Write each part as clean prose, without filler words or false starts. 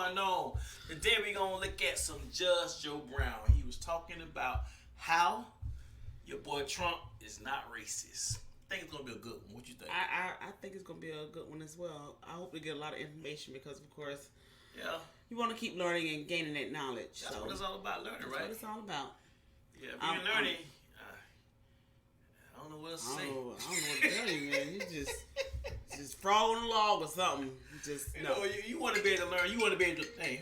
going on? Today we're going to look at some Judge Joe Brown. He was talking about how your boy Trump is not racist. I think it's going to be a good one. What you think? I think it's going to be a good one as well. I hope to get a lot of information because, of course, you want to keep learning and gaining that knowledge. That's what it's all about, learning, right? That's what it's all about. Yeah, if you're learning, I don't know what else to say. I don't know what to tell you, man. You just following along or something. Just you know, you want to be able to learn. You want to be able to. Hey,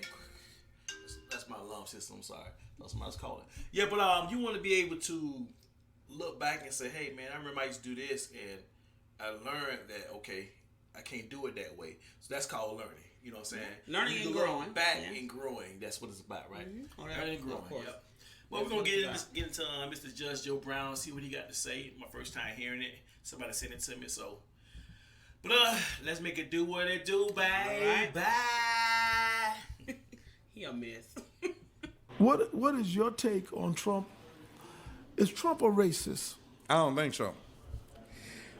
that's my alarm system. I'm sorry. That's somebody's calling. Yeah, but you want to be able to look back and say, hey, man, I remember I used to do this, and I learned that okay, I can't do it that way. So that's called learning. You know what I'm saying? Learning and growing. Back and growing. That's what it's about, right? Mm-hmm. Learning and growing. Yep. Well, we're going to get into Mr. Judge Joe Brown, see what he got to say. My first time hearing it. Somebody sent it to me, so. But let's make it do what it do, babe. Right. Bye. He a mess. What is your take on Trump? Is Trump a racist? I don't think so.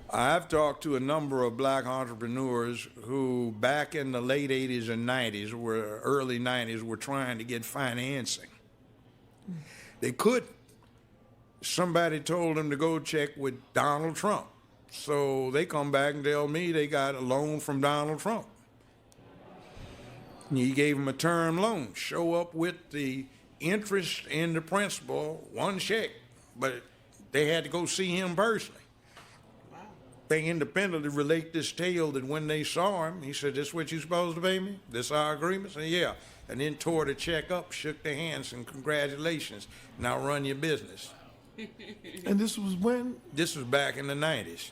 I've talked to a number of black entrepreneurs who back in the late 80s and 90s, early 90s, were trying to get financing. They couldn't. Somebody told them to go check with Donald Trump. So they come back and tell me they got a loan from Donald Trump. And he gave them a term loan. Show up with the interest and the principal, one check. But they had to go see him personally. Wow. They independently relate this tale that when they saw him, he said, this is what you supposed to pay me? This our agreement? I said, yeah. And then tore the check up, shook their hands, and congratulations. Now run your business. And this was when? This was back in the 90s.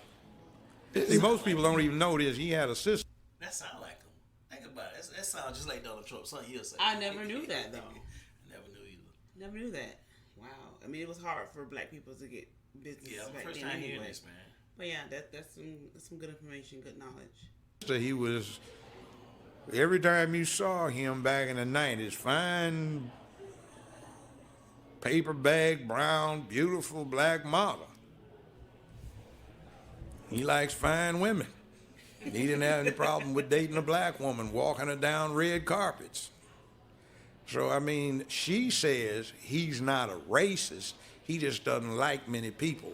See, most people don't even know this. He had a sister. That sound like him. Think about it. That sounds just like Donald Trump. Something he'll say. I never knew that, though. Never knew either. Never knew that. Wow. I mean, it was hard for black people to get business back first then time anyway. hearing this, man. But yeah, that's some good information, good knowledge. So he was, every time you saw him back in the 90s, fine paper bag, brown, beautiful black model. He likes fine women. He didn't have any problem with dating a black woman, walking her down red carpets. So, I mean, she says he's not a racist. He just doesn't like many people,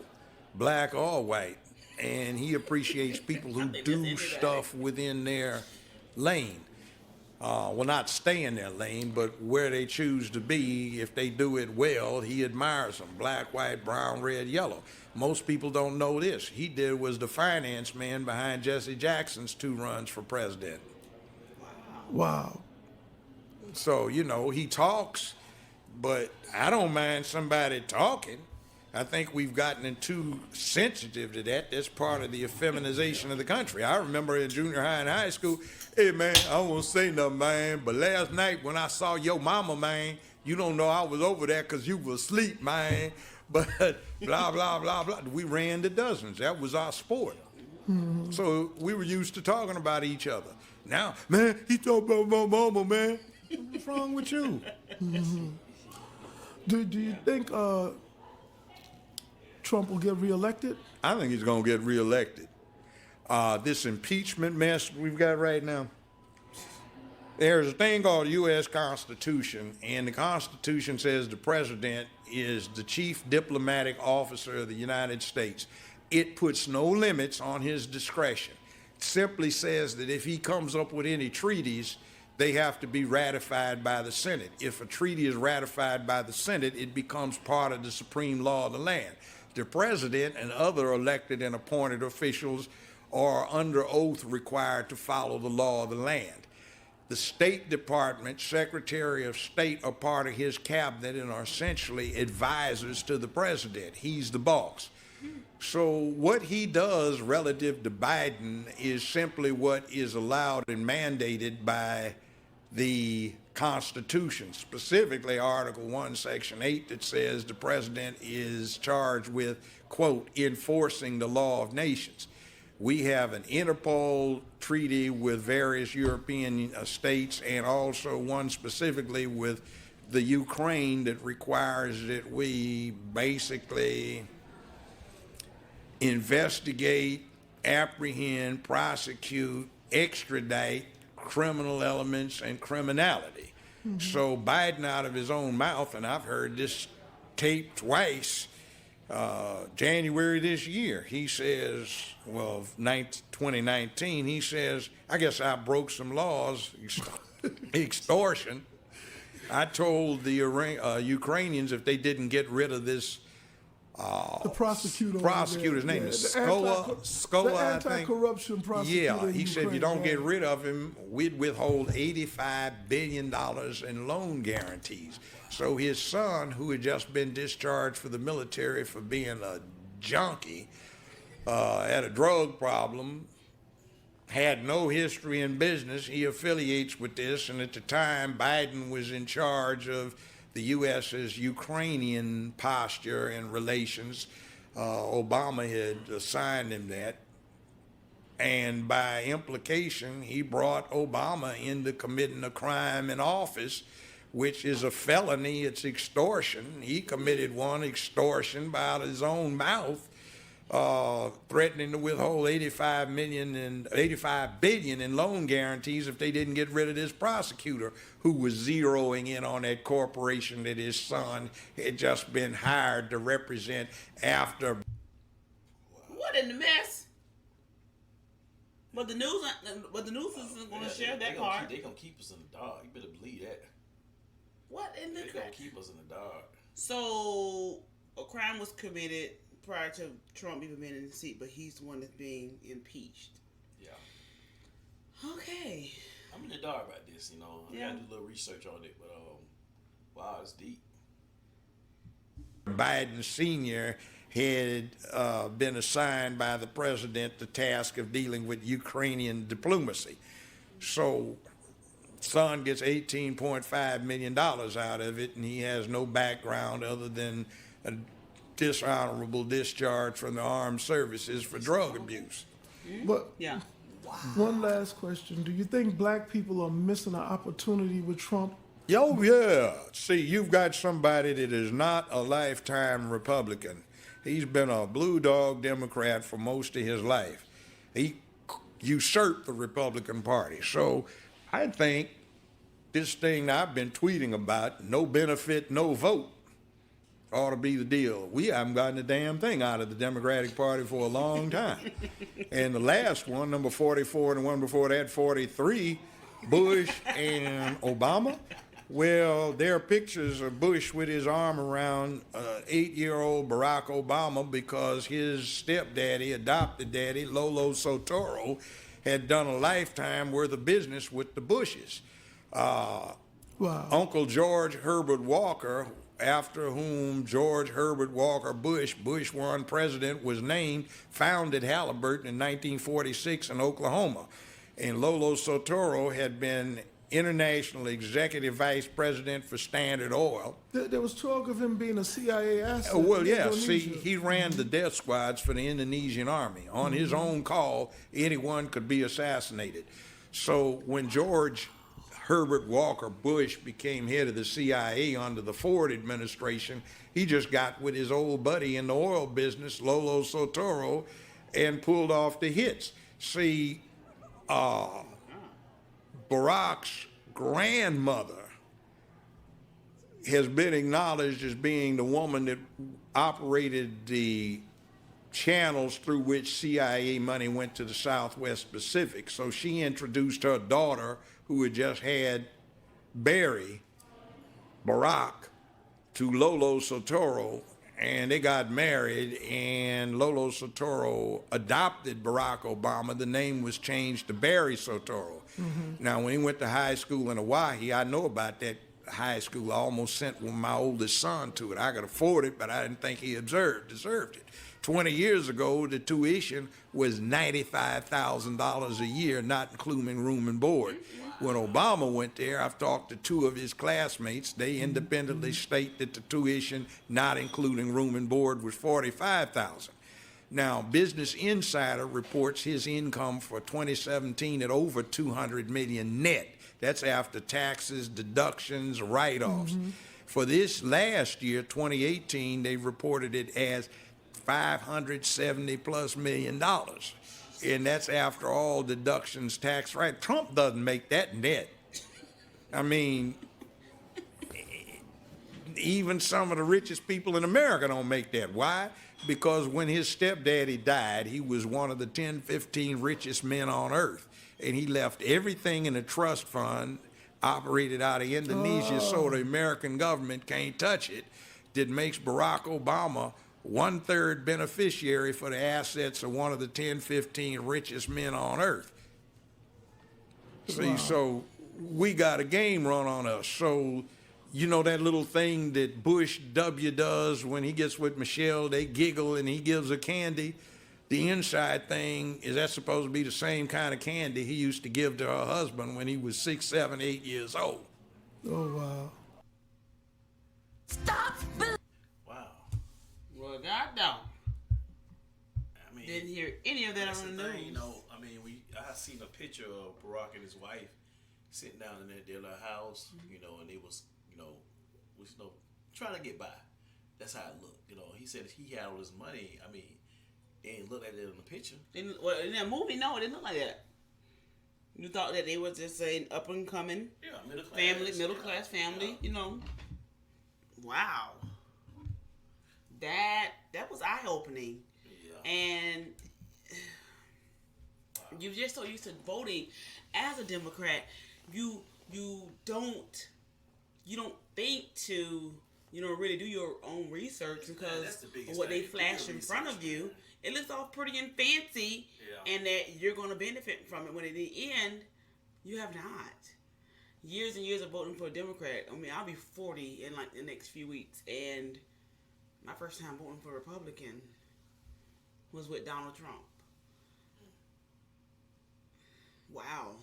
black or white. And he appreciates people who do stuff within their lane. Well, not stay in their lane, but where they choose to be, if they do it well, he admires them. Black, white, brown, red, yellow. Most people don't know this. He was the finance man behind Jesse Jackson's 2 runs for president. Wow. So, you know, he talks, but I don't mind somebody talking. I think we've gotten too sensitive to that. That's part of the effeminization of the country. I remember in junior high and high school, hey, man, I won't say nothing, man, but last night when I saw your mama, man, you don't know I was over there because you was asleep, man. But blah, blah, blah, blah. We ran the dozens. That was our sport. Mm-hmm. So we were used to talking about each other. Now, man, he talking about my mama, man. What's wrong with you? Mm-hmm. Do you think Trump will get reelected? I think he's going to get reelected. This impeachment mess we've got right now, there's a thing called the U.S. Constitution, and the Constitution says the president is the chief diplomatic officer of the United States. It puts no limits on his discretion. It simply says that if he comes up with any treaties, they have to be ratified by the Senate. If a treaty is ratified by the Senate, it becomes part of the supreme law of the land. The president and other elected and appointed officials are under oath required to follow the law of the land. The State Department, Secretary of State are part of his cabinet and are essentially advisors to the president. He's the boss. So what he does relative to Biden is simply what is allowed and mandated by the Constitution, specifically Article 1, Section 8, that says the president is charged with, quote, enforcing the law of nations. We have an Interpol treaty with various European states and also one specifically with the Ukraine that requires that we basically investigate, apprehend, prosecute, extradite criminal elements and criminality. So Biden, out of his own mouth, and I've heard this tape twice, January this year, he says, 2019, he says, I guess I broke some laws, extortion. I told the Ukrainians if they didn't get rid of this, the prosecutor's name is Skola, the I think. Anti-corruption prosecutor. Yeah, he said if you don't get rid of him, we'd withhold $85 billion in loan guarantees. So his son, who had just been discharged for the military for being a junkie, had a drug problem, had no history in business. He affiliates with this, and at the time, Biden was in charge of the U.S.'s Ukrainian posture and relations. Obama had assigned him that. And by implication, he brought Obama into committing a crime in office, which is a felony. It's extortion. He committed one, extortion, by out of his own mouth, threatening to withhold $85 billion in loan guarantees if they didn't get rid of this prosecutor, who was zeroing in on that corporation that his son had just been hired to represent after. What in the mess? But the news isn't going to share that part. They're going to keep us in the dark. You better believe that. What in the? They're going to keep us in the dark. So a crime was committed prior to Trump even being in the seat, but he's the one that's being impeached. Yeah. Okay. I'm in the dark about this, you know. I Yeah. got to do a little research on it, but wow, it's deep. Biden Sr. had been assigned by the president the task of dealing with Ukrainian diplomacy. So son gets $18.5 million out of it, and he has no background other than a dishonorable discharge from the armed services for drug abuse. But Yeah. one last question. Do you think black people are missing an opportunity with Trump? Oh, yeah. See, you've got somebody that is not a lifetime Republican. He's been a blue dog Democrat for most of his life. He usurped the Republican Party. So I think this thing I've been tweeting about, no benefit, no vote, ought to be the deal. We haven't gotten a damn thing out of the Democratic Party for a long time. And the last one, number 44, and the one before that, 43, Bush and Obama. Well, there are pictures of Bush with his arm around 8-year-old Barack Obama because his stepdaddy, adopted daddy, Lolo Sotoro, had done a lifetime worth of business with the Bushes. Wow. Uncle George Herbert Walker, after whom George Herbert Walker Bush, Bush 1 president, was named, founded Halliburton in 1946 in Oklahoma. And Lolo Sotoro had been international executive vice president for Standard Oil. There was talk of him being a CIA asset. Well, in yeah, Indonesia. see, he ran the death squads for the Indonesian army. On his own call, anyone could be assassinated. So when George Herbert Walker Bush became head of the CIA under the Ford administration, he just got with his old buddy in the oil business, Lolo Sotoro, and pulled off the hits. See, Barack's grandmother has been acknowledged as being the woman that operated the channels through which CIA money went to the Southwest Pacific. So she introduced her daughter, who had just had Barry, Barack, to Lolo Sotoro, and they got married, and Lolo Sotoro adopted Barack Obama. The name was changed to Barry Sotoro. Now, when he went to high school in Hawaii, I know about that high school. I almost sent my oldest son to it. I could afford it, but I didn't think he deserved it. 20 years ago, the tuition was $95,000 a year, not including room and board. When Obama went there, I've talked to two of his classmates. They independently state that the tuition, not including room and board, was $45,000. Now, Business Insider reports his income for 2017 at over $200 million net. That's after taxes, deductions, write-offs. For this last year, 2018, they reported it as $570+ million. And that's after all deductions, tax, right? Trump doesn't make that net. I mean, even some of the richest people in America don't make that. Why? Because when his stepdaddy died, he was one of the 10, 15 richest men on earth. And he left everything in a trust fund operated out of Indonesia, so the American government can't touch it. That makes Barack Obama 1/3 beneficiary for the assets of one of the 10, 15 richest men on earth. See, so we got a game run on us. So, you know that little thing that Bush W does when he gets with Michelle, they giggle and he gives her candy. The inside thing, is that supposed to be the same kind of candy he used to give to her husband when he was 6, 7, 8 years old. Oh, wow. Stop. Wow. Well, God don't. I mean, Didn't hear any of that on the news. You know, I mean, I seen a picture of Barack and his wife sitting down in their little house, you know, and they was trying to get by. That's how it looked. You know, he said he had all his money. I mean, it ain't look like that in the picture. Well, in that movie, no, it didn't look like that. You thought that they were just an up and coming middle class family, you know. Wow. That was eye opening. Yeah. And you're just so used to voting as a Democrat, you don't think to, you know, really do your own research because of what they flash in front of you. It looks all pretty and fancy, and that you're going to benefit from it. When at the end, you have not. Years and years of voting for a Democrat. I mean, I'll be 40 in like the next few weeks, and my first time voting for a Republican was with Donald Trump. Wow.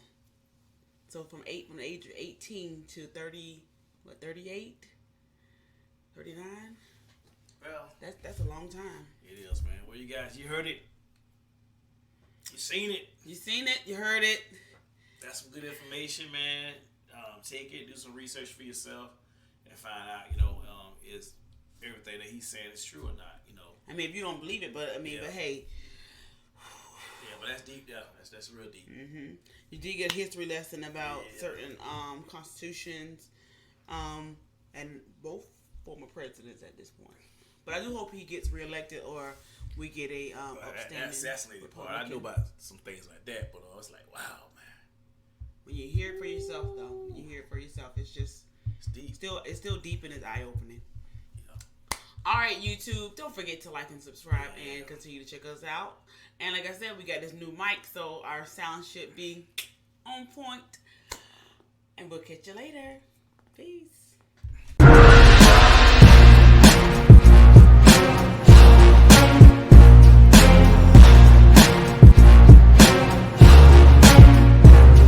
So from the age of 18 to 30, 38? 39? Well, that's a long time. It is, man. Well, you guys, you heard it. You seen it. You seen it. You heard it. That's some good information, man. Take it, do some research for yourself, and find out, you know, is everything that he's saying is true or not, you know. I mean, if you don't believe it, but but hey. Yeah, but that's deep. Yeah, that's real deep. Mm-hmm. You did get a history lesson about certain constitutions, and both former presidents at this point. But I do hope he gets reelected, or we get a upstanding assassinated part. I know about some things like that, but it's like, wow, man. When you hear it for yourself, though, it's just deep. It's still deep and it's eye opening. Yeah. All right, YouTube, don't forget to like and subscribe and continue to check us out. And like I said, we got this new mic, so our sound should be on point. And we'll catch you later. Peace.